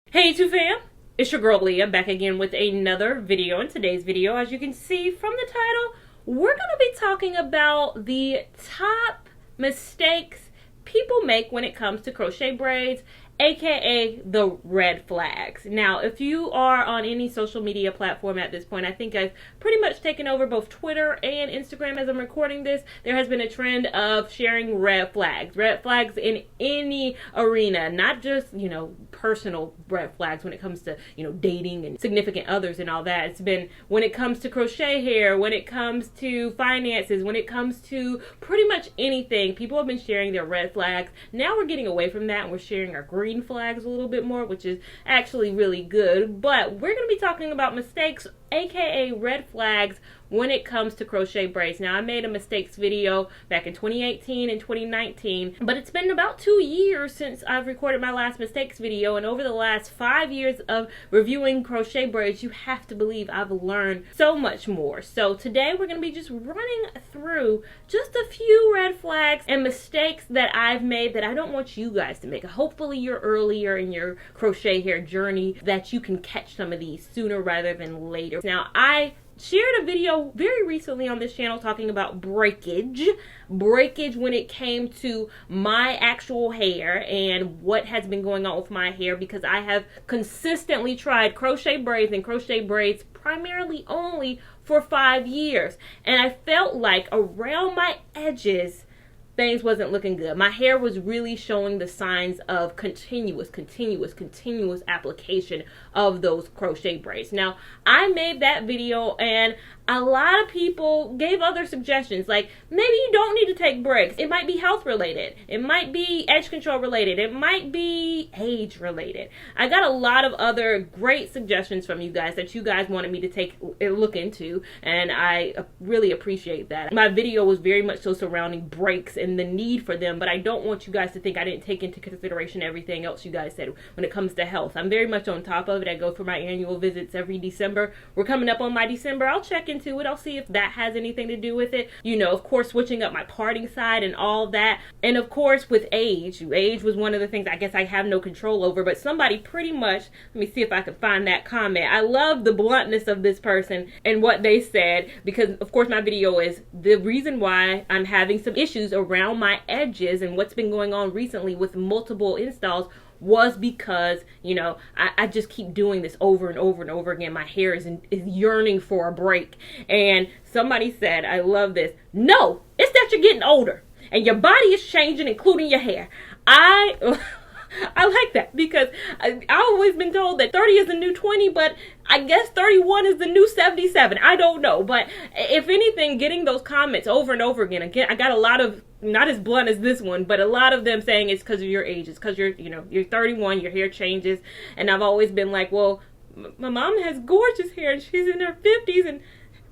Hey YouTube fam, it's your girl Leah back again with another video. In today's video, as you can see from the title, we're going to be talking about the top mistakes people make when it comes to crochet braids, aka the red flags. Now, if you are on any social media platform at this point, I think I've pretty much taken over both Twitter and Instagram as I'm recording this. There has been a trend of sharing red flags in any arena, not just, personal red flags when it comes to, dating and significant others and all that. It's been when it comes to crochet hair, when it comes to finances, when it comes to pretty much anything, people have been sharing their red flags. Now we're getting away from that and we're sharing our green flags a little bit more, which is actually really good. But we're going to be talking about mistakes, aka red flags, when it comes to crochet braids. Now, I made a mistakes video back in 2018 and 2019, but it's been about 2 years since I've recorded my last mistakes video, and over the last 5 years of reviewing crochet braids, you have to believe I've learned so much more. So today we're going to be just running through just a few red flags and mistakes that I've made that I don't want you guys to make. Hopefully you're earlier in your crochet hair journey, that you can catch some of these sooner rather than later. Now, I shared a video very recently on this channel talking about breakage when it came to my actual hair and what has been going on with my hair, because I have consistently tried crochet braids primarily only for 5 years, and I felt like around my edges things wasn't looking good. My hair was really showing the signs of continuous application of those crochet braids. Now, I made that video and a lot of people gave other suggestions, like maybe you don't need to take breaks. It might be health related. It might be edge control related. It might be age related. I got a lot of other great suggestions from you guys that you guys wanted me to take a look into, and I really appreciate that. My video was very much so surrounding breaks and the need for them, but I don't want you guys to think I didn't take into consideration everything else you guys said when it comes to health. I'm very much on top of it. I go for my annual visits every December. We're coming up on my December. I'll check into it. I'll see if that has anything to do with it. Of course, switching up my parting side and all that. And of course, with age was one of the things I guess I have no control over, but somebody pretty much, let me see if I can find that comment. I love the bluntness of this person and what they said, because of course my video is the reason why I'm having some issues around my edges and what's been going on recently with multiple installs was because, I just keep doing this over and over again. My hair is yearning for a break. And somebody said, I love this, no, it's that you're getting older and your body is changing, including your hair. I like that, because I've always been told that 30 is the new 20, but I guess 31 is the new 77. I don't know. But if anything, getting those comments over and over again, I got a lot of, not as blunt as this one, but a lot of them saying it's because of your age. It's because you're 31, your hair changes. And I've always been like, well, my mom has gorgeous hair and she's in her 50s, and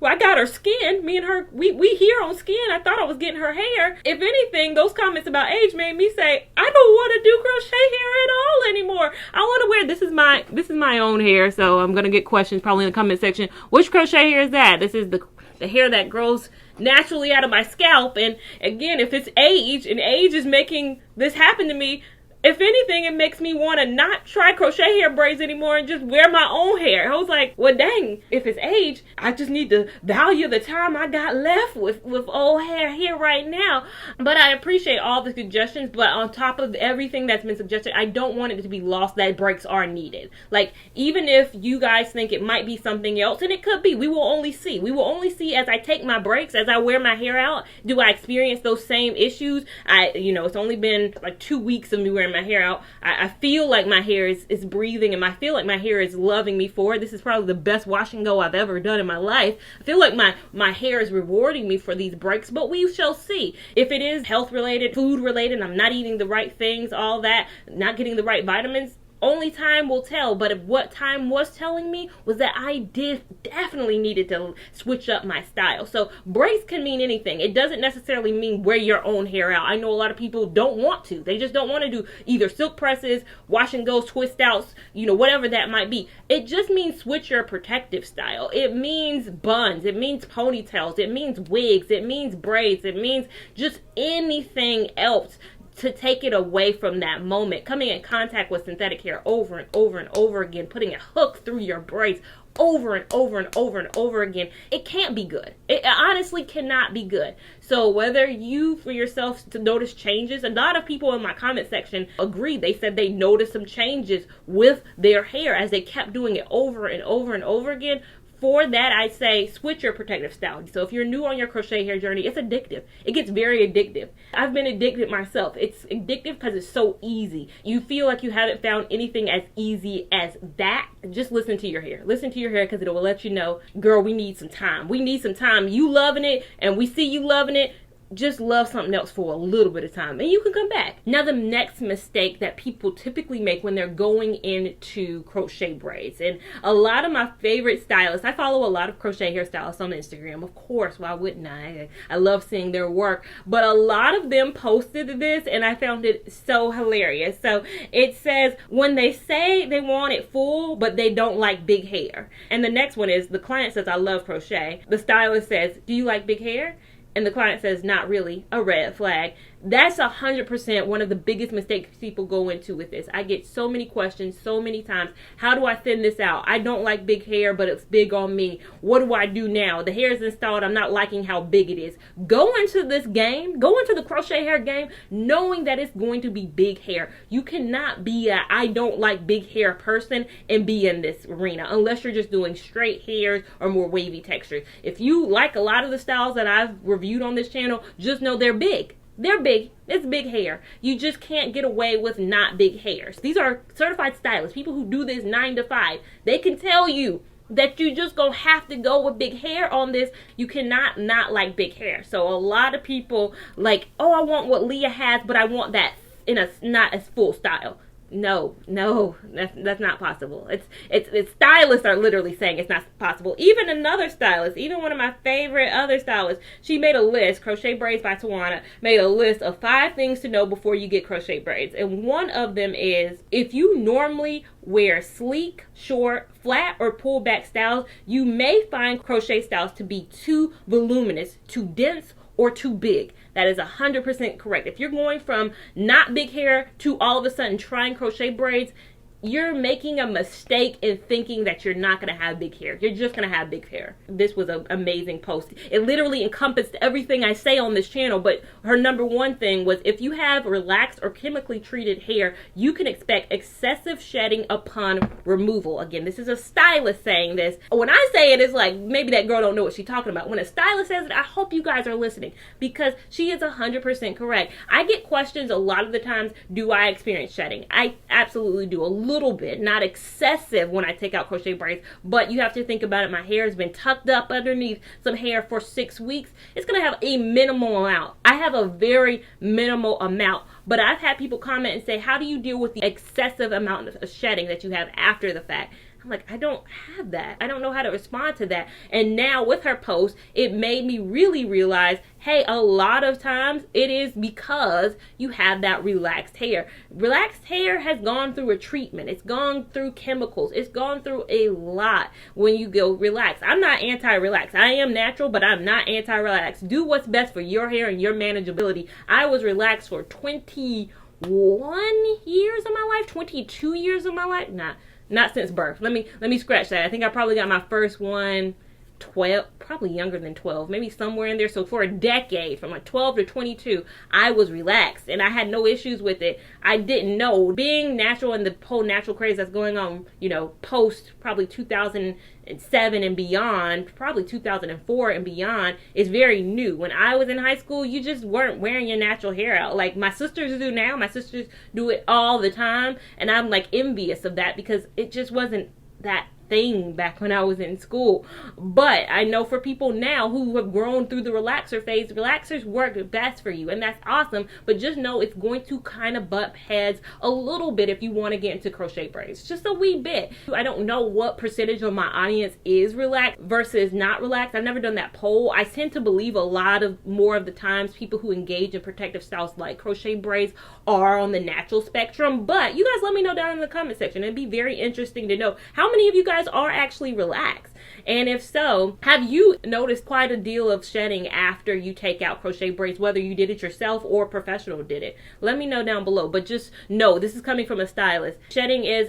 well, I got her skin. Me and her, we here on skin. I thought I was getting her hair. If anything, those comments about age made me say, I don't want to do crochet hair at all anymore. I want to wear, this is my own hair, so I'm gonna get questions probably in the comment section. Which crochet hair is that? This is the hair that grows naturally out of my scalp. And again, if it's age and age is making this happen to me, if anything, it makes me want to not try crochet hair braids anymore and just wear my own hair. I was like, well, dang, if it's age, I just need to value the time I got left with old hair here right now. But I appreciate all the suggestions, but on top of everything that's been suggested, I don't want it to be lost that breaks are needed. Like, even if you guys think it might be something else, and it could be, we will only see. We will only see as I take my breaks, as I wear my hair out, do I experience those same issues? It's only been like 2 weeks of me wearing my hair out. I feel like my hair is breathing, and I feel like my hair is loving me for it. This is probably the best wash and go I've ever done in my life. I feel like my hair is rewarding me for these breaks, but we shall see. If it is health related, food related, I'm not eating the right things, all that, not getting the right vitamins, only time will tell. But if what time was telling me was that I definitely needed to switch up my style. So braids can mean anything. It doesn't necessarily mean wear your own hair out. I know a lot of people don't want to. They just don't want to do either silk presses, wash and goes, twist outs, whatever that might be. It just means switch your protective style. It means buns. It means ponytails. It means wigs. It means braids. It means just anything else. to take it away from that moment, coming in contact with synthetic hair over and over and over again, putting a hook through your braids over and over and over and over again, it can't be good. It honestly cannot be good. So whether you for yourself to notice changes, a lot of people in my comment section agreed. They said they noticed some changes with their hair as they kept doing it over and over and over again. For that, I say switch your protective style. So if you're new on your crochet hair journey, it's addictive. It gets very addictive. I've been addicted myself. It's addictive because it's so easy. You feel like you haven't found anything as easy as that. Just listen to your hair. Listen to your hair because it will let you know, girl, we need some time. We need some time. You loving it and we see you loving it. Just love something else for a little bit of time and you can come back. Now the next mistake that people typically make when they're going into crochet braids, and a lot of my favorite stylists, I follow a lot of crochet hairstylists on Instagram, of course, why wouldn't I love seeing their work, but a lot of them posted this and I found it so hilarious. So it says when they say they want it full but they don't like big hair, and the next one is the client says I love crochet, the stylist says do you like big hair? And the client says, not really, a red flag. That's 100% one of the biggest mistakes people go into with this. I get so many questions so many times. How do I thin this out? I don't like big hair, but it's big on me. What do I do now? The hair is installed. I'm not liking how big it is. Go into this game, go into the crochet hair game, knowing that it's going to be big hair. You cannot be a I don't like big hair person and be in this arena unless you're just doing straight hairs or more wavy textures. If you like a lot of the styles that I've reviewed on this channel, just know they're big. They're big. It's big hair. You just can't get away with not big hairs. These are certified stylists, people who do this 9 to 5. They can tell you that you just gonna have to go with big hair on this. You cannot not like big hair. So a lot of people like, oh, I want what Leah has, but I want that in a not as full style. No, that's not possible. It's stylists are literally saying it's not possible. Even another stylist, even one of my favorite other stylists, she made a list, Crochet Braids by Tawana, made a list of 5 things to know before you get crochet braids. And one of them is, if you normally wear sleek, short, flat, or pull back styles, you may find crochet styles to be too voluminous, too dense, or too big. That is 100% correct. If you're going from not big hair to all of a sudden trying crochet braids, you're making a mistake in thinking that you're not going to have big hair. You're just going to have big hair. This was an amazing post. It literally encompassed everything I say on this channel, but her number one thing was if you have relaxed or chemically treated hair, you can expect excessive shedding upon removal. Again, this is a stylist saying this. When I say it, it's like maybe that girl don't know what she's talking about. When a stylist says it, I hope you guys are listening because she is 100% correct. I get questions a lot of the times, do I experience shedding? I absolutely do. A little bit, not excessive when I take out crochet braids, but you have to think about it. My hair has been tucked up underneath some hair for 6 weeks. It's going to have a minimal amount. I have a very minimal amount, but I've had people comment and say, how do you deal with the excessive amount of shedding that you have after the fact? I'm like, I don't have that. I don't know how to respond to that. And now with her post, it made me really realize, hey, a lot of times it is because you have that relaxed hair. Relaxed hair has gone through a treatment. It's gone through chemicals. It's gone through a lot when you go relax. I'm not anti-relax. I am natural, but I'm not anti-relax. Do what's best for your hair and your manageability. I was relaxed for 21 years of my life, 22 years of my life. Not since birth. Let me scratch that. I think I probably got my first one 12, probably younger than 12, maybe somewhere in there. So for a decade, from like 12 to 22, I was relaxed and I had no issues with it. I didn't know. Being natural and the whole natural craze that's going on, you know, post probably 2007 and beyond, probably 2004 and beyond, is very new. When I was in high school, you just weren't wearing your natural hair out. Like my sisters do now. My sisters do it all the time. And I'm like envious of that because it just wasn't that thing back when I was in school. But I know for people now who have grown through the relaxer phase, relaxers work best for you and that's awesome, but just know it's going to kind of butt heads a little bit if you want to get into crochet braids, just a wee bit. I don't know what percentage of my audience is relaxed versus not relaxed. I've never done that poll. I tend to believe a lot of more of the times people who engage in protective styles like crochet braids are on the natural spectrum, but you guys let me know down in the comment section. It'd be very interesting to know how many of you guys are actually relaxed. And if so, have you noticed quite a deal of shedding after you take out crochet braids, whether you did it yourself or a professional did it? Let me know down below. But just know, this is coming from a stylist. Shedding is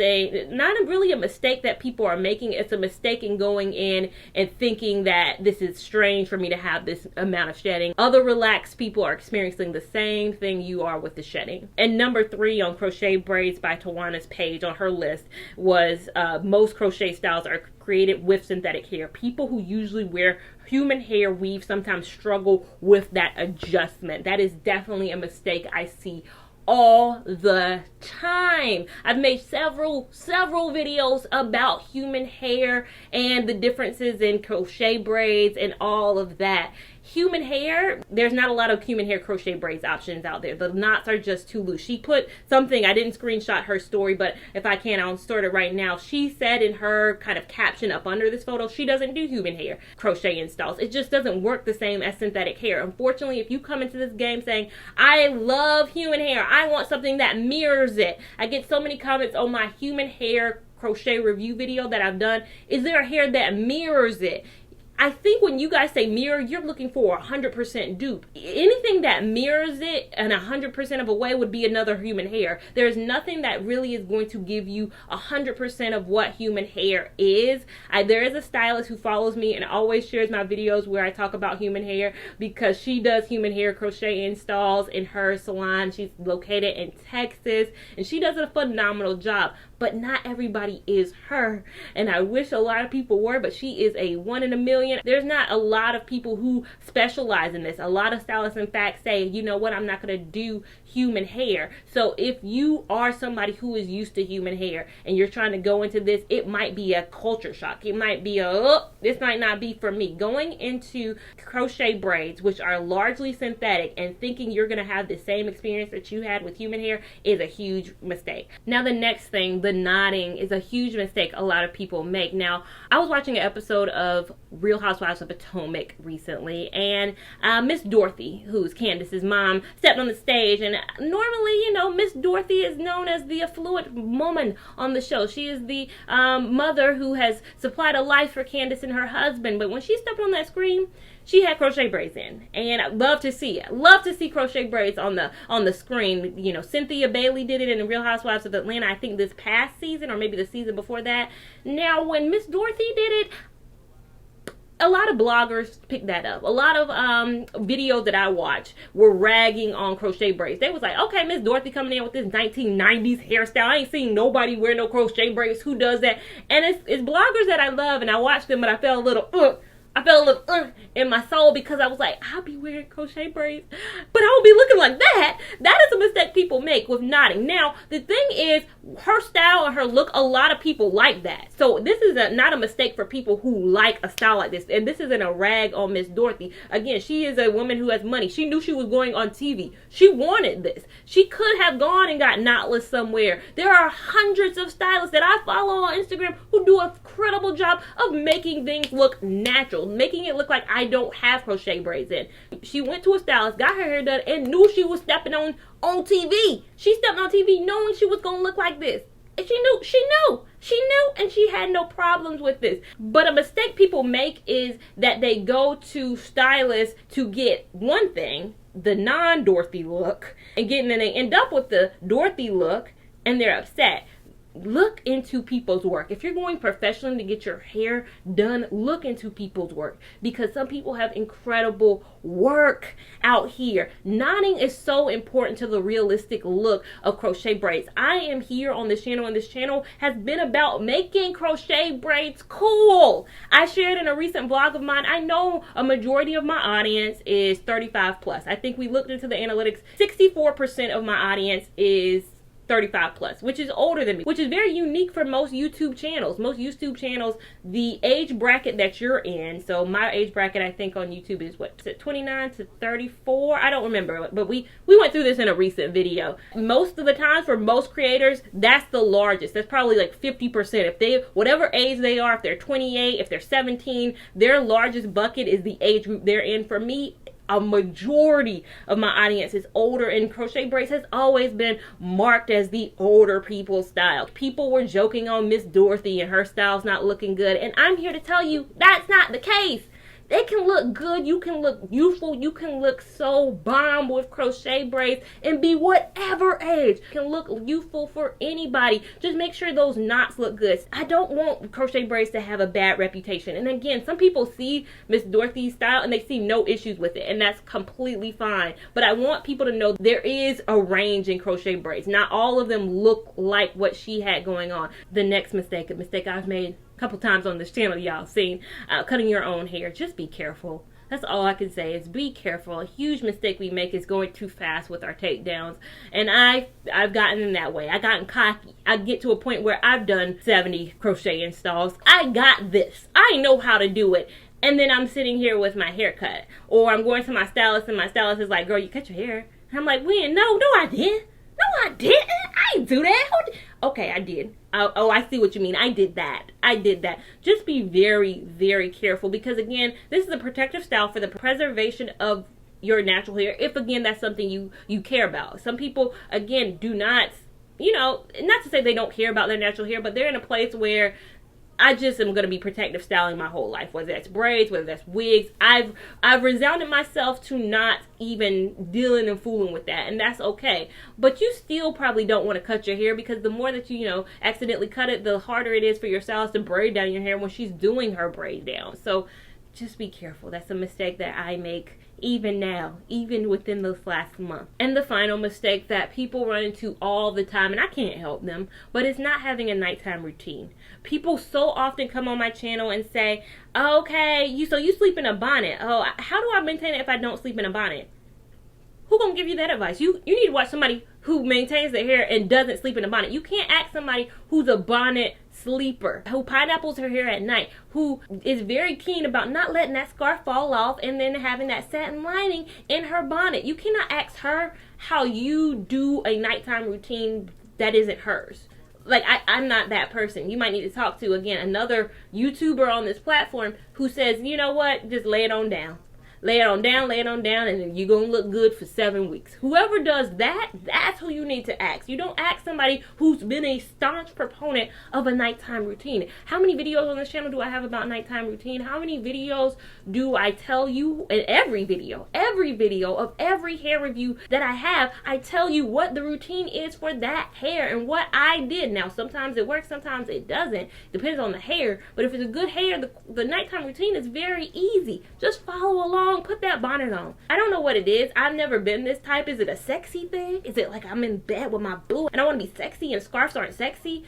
not really a mistake that people are making. It's a mistake in going in and thinking that this is strange for me to have this amount of shedding. Other relaxed people are experiencing the same thing you are with the shedding. And number 3 on Crochet Braids by Tawana's page on her list was most crochet styles are created with synthetic hair. People who usually wear human hair weave sometimes struggle with that adjustment. That is definitely a mistake I see all the time. I've made several videos about human hair and the differences in crochet braids and all of that. Human hair, there's not a lot of human hair crochet braids options out there. The knots are just too loose. She put something, I didn't screenshot her story, but if I can, I'll insert it right now. She said in her kind of caption up under this photo, she doesn't do human hair crochet installs. It just doesn't work the same as synthetic hair. Unfortunately, if you come into this game saying, I love human hair, I want something that mirrors it. I get so many comments on my human hair crochet review video that I've done. Is there a hair that mirrors it? I think when you guys say mirror, you're looking for 100% dupe. Anything that mirrors it in 100% of a way would be another human hair. There's nothing that really is going to give you 100% of what human hair is. There is a stylist who follows me and always shares my videos where I talk about human hair because she does human hair crochet installs in her salon. She's located in Texas and she does a phenomenal job. But not everybody is her. And I wish a lot of people were, but she is a 1 in a million. There's not a lot of people who specialize in this. A lot of stylists, in fact, say, you know what, I'm not going to do human hair. So if you are somebody who is used to human hair and you're trying to go into this, it might be a culture shock. It might be this might not be for me. Going into crochet braids, which are largely synthetic, and thinking you're going to have the same experience that you had with human hair is a huge mistake. Now the next thing, the knotting, is a huge mistake a lot of people make. Now, I was watching an episode of Real Housewives of Potomac recently, and Miss Dorothy, who's Candace's mom, stepped on the stage, and normally, you know, Miss Dorothy is known as the affluent woman on the show. She is the mother who has supplied a life for Candace and her husband, but when she stepped on that screen, she had crochet braids in, and I love to see it. Love to see crochet braids on the screen. You know, Cynthia Bailey did it in the Real Housewives of Atlanta, I think this past season, or maybe the season before that. Now, when Miss Dorothy did it, a lot of bloggers picked that up. A lot of videos that I watched were ragging on crochet braids. They was like, okay, Miss Dorothy coming in with this 1990s hairstyle. I ain't seen nobody wear no crochet braids. Who does that? And it's bloggers that I love, and I watched them, but I felt a little in my soul because I was like, I'll be wearing crochet braids, but I won't be looking like that. That is a mistake people make with knotting. Now, the thing is, her style and her look, a lot of people like that. So this is not a mistake for people who like a style like this. And this isn't a rag on Miss Dorothy. Again, she is a woman who has money. She knew she was going on TV. She wanted this. She could have gone and got knotless somewhere. There are hundreds of stylists that I follow on Instagram who do a incredible job of making things look natural, making it look like I don't have crochet braids in. She went to a stylist, got her hair done, and knew she was stepping on TV. She stepped on TV knowing she was going to look like this. And she knew, and she had no problems with this. But a mistake people make is that they go to stylists to get one thing, the non-Dorothy look, and then they end up with the Dorothy look, and they're upset. Look into people's work. If you're going professionally to get your hair done, look into people's work, because some people have incredible work out here. Knotting is so important to the realistic look of crochet braids. I am here on this channel, and this channel has been about making crochet braids cool. I shared in a recent vlog of mine, I know a majority of my audience is 35 plus. I think we looked into the analytics. 64% of my audience is 35 plus, which is older than me, which is very unique for most YouTube channels. Most YouTube channels, the age bracket that you're in, so my age bracket I think on YouTube is what, is it 29 to 34? I don't remember, but we went through this in a recent video. Most of the time for most creators, that's the largest. That's probably like 50%. If they, whatever age they are, if they're 28, if they're 17, their largest bucket is the age group they're in. For me, a majority of my audience is older, and crochet braids has always been marked as the older people's style. People were joking on Miss Dorothy and her style's not looking good, and I'm here to tell you that's not the case. They can look good, you can look youthful, you can look so bomb with crochet braids and be whatever age. You can look youthful for anybody. Just make sure those knots look good. I don't want crochet braids to have a bad reputation. And again, some people see Miss Dorothy's style and they see no issues with it, and that's completely fine. But I want people to know there is a range in crochet braids. Not all of them look like what she had going on. The next mistake, a mistake I've made couple times on this channel, y'all seen, cutting your own hair. Just be careful. That's all I can say is be careful. A huge mistake we make is going too fast with our takedowns, and I've gotten in that way. I've gotten cocky. I get to a point where I've done 70 crochet installs. I got this. I know how to do it. And then I'm sitting here with my hair cut, or I'm going to my stylist and my stylist is like, girl, you cut your hair. And I'm like, when? No, I didn't. No, I didn't. I didn't do that. Okay, I did. Oh, I see what you mean. I did that. Just be very, very careful, because again, this is a protective style for the preservation of your natural hair, if again that's something you care about. Some people again do not, not to say they don't care about their natural hair, but they're in a place where I just am going to be protective styling my whole life, whether that's braids, whether that's wigs. I've resounded myself to not even dealing and fooling with that, and that's okay. But you still probably don't want to cut your hair, because the more that you accidentally cut it, the harder it is for your stylist to braid down your hair when she's doing her braid down. So just be careful. That's a mistake that I make even now, even within this last month. And the final mistake that people run into all the time, and I can't help them, but it's not having a nighttime routine. People so often come on my channel and say, okay, so you sleep in a bonnet. Oh, how do I maintain it if I don't sleep in a bonnet? Who gonna give you that advice? You need to watch somebody who maintains their hair and doesn't sleep in a bonnet. You can't ask somebody who's a bonnet sleeper, who pineapples her hair at night, who is very keen about not letting that scarf fall off and then having that satin lining in her bonnet. You cannot ask her how you do a nighttime routine that isn't hers. Like, I'm not that person. You might need to talk to, again, another YouTuber on this platform who says, you know what, just lay it on down. Lay it on down, and then you're going to look good for 7 weeks. Whoever does that, that's who you need to ask. You don't ask somebody who's been a staunch proponent of a nighttime routine. How many videos on this channel do I have about nighttime routine? How many videos do I tell you in every video of every hair review that I have, I tell you what the routine is for that hair and what I did. Now, sometimes it works, sometimes it doesn't. Depends on the hair. But if it's a good hair, the nighttime routine is very easy. Just follow along. Put that bonnet on. I don't know what it is. I've never been this type. Is it a sexy thing? Is it like I'm in bed with my boo and I want to be sexy and scarves aren't sexy?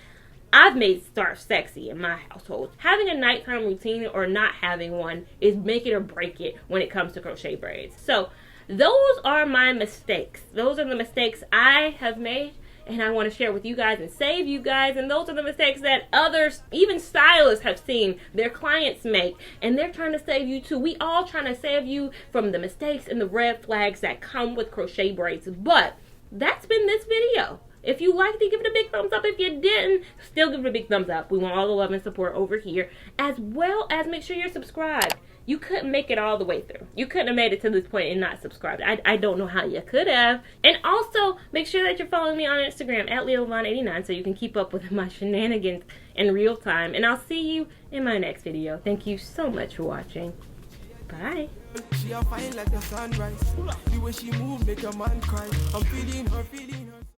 I've made scarves sexy in my household. Having a nighttime routine or not having one is make it or break it when it comes to crochet braids. So those are my mistakes. Those are the mistakes I have made, and I want to share with you guys and save you guys. And those are the mistakes that others, even stylists, have seen their clients make, and they're trying to save you too. We all trying to save you from the mistakes and the red flags that come with crochet braids. But that's been this video. If you liked it, give it a big thumbs up. If you didn't, still give it a big thumbs up. We want all the love and support over here, as well as make sure you're subscribed. You couldn't make it all the way through. You couldn't have made it to this point and not subscribed. I don't know how you could have. And also, make sure that you're following me on Instagram at LeaLevon89 so you can keep up with my shenanigans in real time. And I'll see you in my next video. Thank you so much for watching. Bye. She a fine like the sunrise. The way she move make a man cry. I'm feeling her.